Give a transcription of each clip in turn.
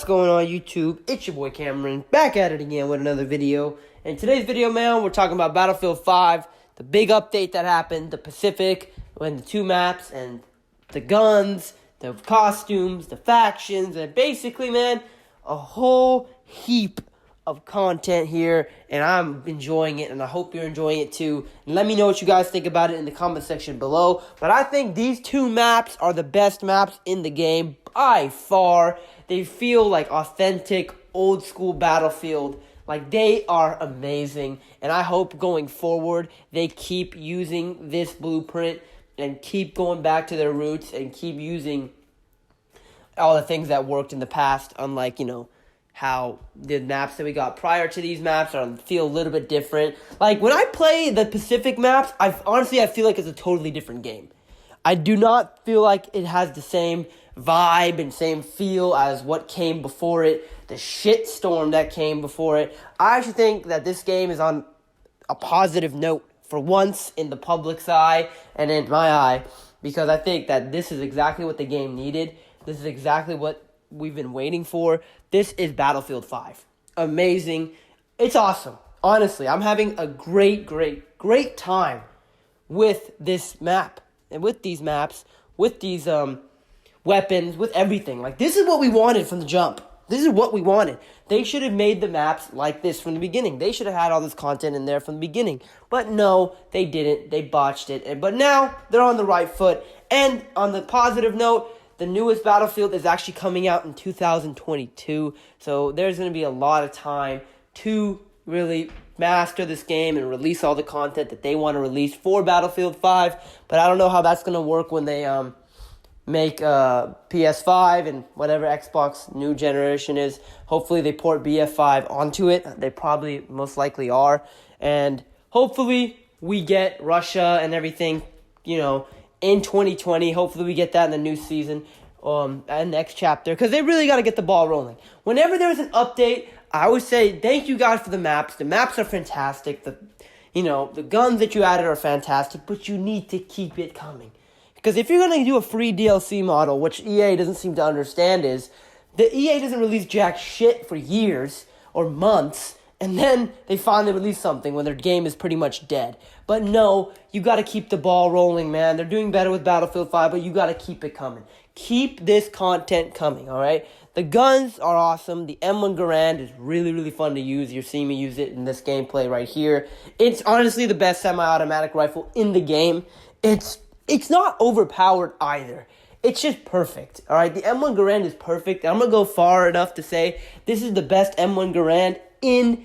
What's going on YouTube? It's your boy Cameron, back at it again with another video. In today's video, man, we're talking about Battlefield 5, the big update that happened, the Pacific, and the two maps, and the guns, the costumes, the factions, and basically, man, a whole heap of content here, and I'm enjoying it, and I hope you're enjoying it too. And let me know what you guys think about it in the comment section below. But I think these two maps are the best maps in the game by far. They feel like authentic, old school Battlefield. Like, they are amazing, and I hope going forward they keep using this blueprint and keep going back to their roots and keep using all the things that worked in the past, unlike, how the maps that we got prior to these maps feel a little bit different. Like, when I play the Pacific maps, I feel like it's a totally different game. I do not feel like it has the same vibe and same feel as what came before it, the shitstorm that came before it. I actually think that this game is on a positive note for once in the public's eye and in my eye, because I think that this is exactly what the game needed. This is exactly what we've been waiting for. This is Battlefield 5. Amazing. It's awesome. Honestly, I'm having a great time with this map and with these maps, with these weapons, with everything. Like, this is what we wanted from the jump. This is what we wanted. They should have made the maps like this from the beginning. They should have had all this content in there from the beginning. But no, they didn't. They botched it. But now they're on the right foot. And on the positive note, the newest Battlefield is actually coming out in 2022, so there's going to be a lot of time to really master this game and release all the content that they want to release for Battlefield 5, but I don't know how that's going to work when they make PS5 and whatever Xbox new generation is. Hopefully they port BF5 onto it. They probably most likely are, and hopefully we get Russia and everything, in 2020. Hopefully we get that in the new season, and next chapter, because they really got to get the ball rolling. Whenever there's an update, I always say thank you guys for the maps. The maps are fantastic. The guns that you added are fantastic, but you need to keep it coming. Because if you're going to do a free DLC model, which EA doesn't seem to understand, is the EA doesn't release jack shit for years or months, and then they finally release something when their game is pretty much dead. But no, you got to keep the ball rolling, man. They're doing better with Battlefield 5, but you got to keep it coming. Keep this content coming, all right? The guns are awesome. The M1 Garand is really fun to use. You're seeing me use it in this gameplay right here. It's honestly the best semi-automatic rifle in the game. It's not overpowered either. It's just perfect, all right? The M1 Garand is perfect. I'm going to go far enough to say this is the best M1 Garand in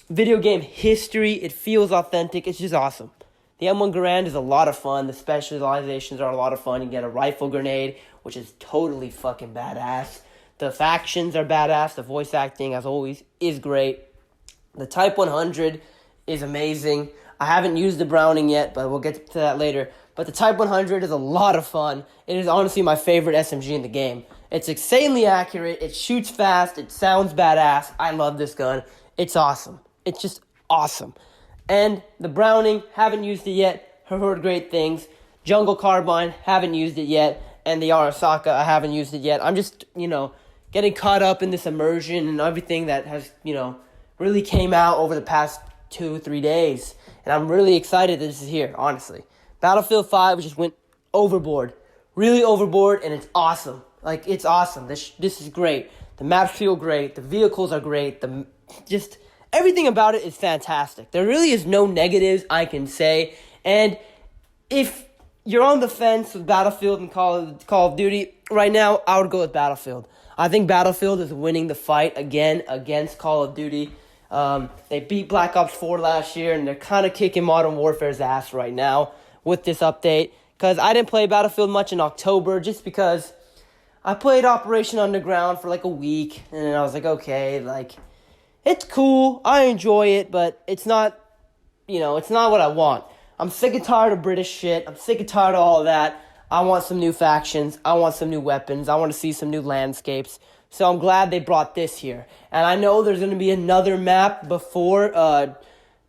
video game history. It feels authentic. It's just awesome. The M1 Garand is a lot of fun. The specializations are a lot of fun. You get a rifle grenade, which is totally fucking badass. The factions are badass. The voice acting, as always, is great. The Type 100 is amazing. I haven't used the Browning yet, but we'll get to that later. But the Type 100 is a lot of fun. It is honestly my favorite SMG in the game. It's insanely accurate. It shoots fast. It sounds badass. I love this gun. It's awesome. It's just awesome. And the Browning, haven't used it yet. Heard great things. Jungle Carbine, haven't used it yet. And the Arasaka, I haven't used it yet. I'm just, getting caught up in this immersion and everything that has, really came out over the past 2-3 days. And I'm really excited that this is here, honestly. Battlefield 5 just went overboard. Really overboard, and it's awesome. Like, it's awesome. This is great. The maps feel great. The vehicles are great. Everything about it is fantastic. There really is no negatives I can say. And if you're on the fence with Battlefield and Call of Duty, right now, I would go with Battlefield. I think Battlefield is winning the fight again against Call of Duty. They beat Black Ops 4 last year, and they're kind of kicking Modern Warfare's ass right now with this update. Because I didn't play Battlefield much in October, just because I played Operation Underground for like a week, and then I was like, okay, like, it's cool, I enjoy it, but it's not, it's not what I want. I'm sick and tired of British shit. I'm sick and tired of all of that. I want some new factions. I want some new weapons. I want to see some new landscapes. So I'm glad they brought this here. And I know there's going to be another map before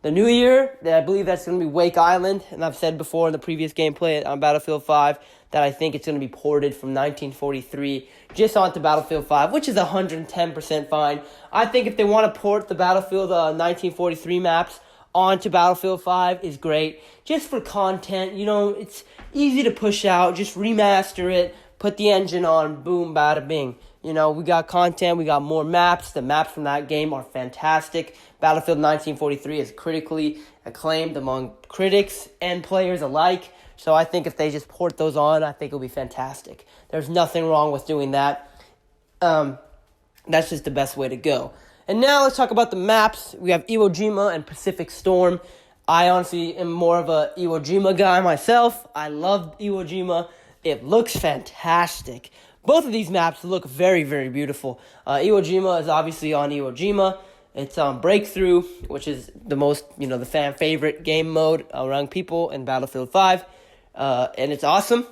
The new year, I believe that's going to be Wake Island, and I've said before in the previous gameplay on Battlefield 5 that I think it's going to be ported from 1943 just onto Battlefield 5, which is 110% fine. I think if they want to port the Battlefield 1943 maps onto Battlefield 5 is great. Just for content, it's easy to push out. Just remaster it, put the engine on, boom, bada bing. We got content, we got more maps. The maps from that game are fantastic. Battlefield 1943 is critically acclaimed among critics and players alike. So I think if they just port those on, I think it'll be fantastic. There's nothing wrong with doing that. That's just the best way to go. And now let's talk about the maps. We have Iwo Jima and Pacific Storm. I honestly am more of a Iwo Jima guy myself. I love Iwo Jima. It looks fantastic. Both of these maps look very, very beautiful. Iwo Jima is obviously on Iwo Jima. It's on Breakthrough, which is the most, the fan favorite game mode around people in Battlefield 5. And it's awesome.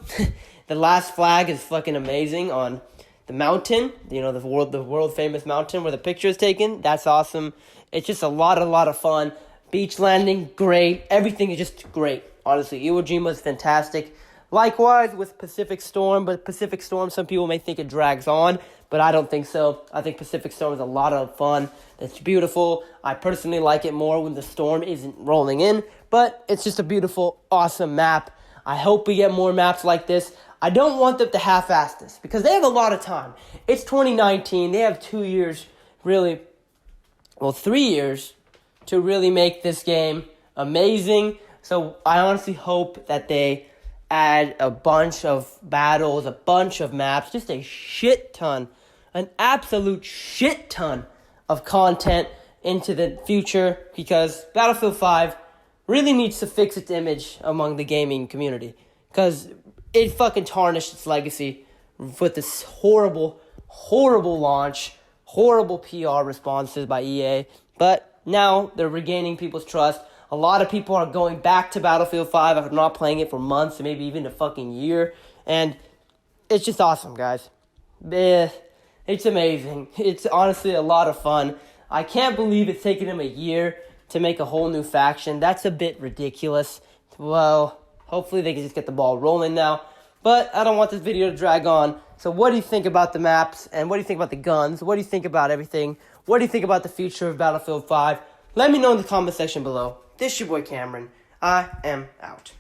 The last flag is fucking amazing on the mountain, the world famous mountain where the picture is taken. That's awesome. It's just a lot of fun. Beach landing, great. Everything is just great. Honestly, Iwo Jima is fantastic. Likewise with Pacific Storm, but Pacific Storm, some people may think it drags on, but I don't think so. I think Pacific Storm is a lot of fun. It's beautiful. I personally like it more when the storm isn't rolling in, but it's just a beautiful, awesome map. I hope we get more maps like this. I don't want them to half-ass this, because they have a lot of time. It's 2019. They have 2 years, 3 years, to really make this game amazing. So I honestly hope that they add a bunch of battles, a bunch of maps, just a shit ton, an absolute shit ton of content into the future, because Battlefield 5 really needs to fix its image among the gaming community, because it fucking tarnished its legacy with this horrible launch, horrible PR responses by EA, but now they're regaining people's trust. A lot of people are going back to Battlefield 5 after not playing it for months, maybe even a fucking year. And it's just awesome, guys. It's amazing. It's honestly a lot of fun. I can't believe it's taken them a year to make a whole new faction. That's a bit ridiculous. Well, hopefully they can just get the ball rolling now. But I don't want this video to drag on. So what do you think about the maps? And what do you think about the guns? What do you think about everything? What do you think about the future of Battlefield 5? Let me know in the comment section below. This is your boy Cameron. I am out.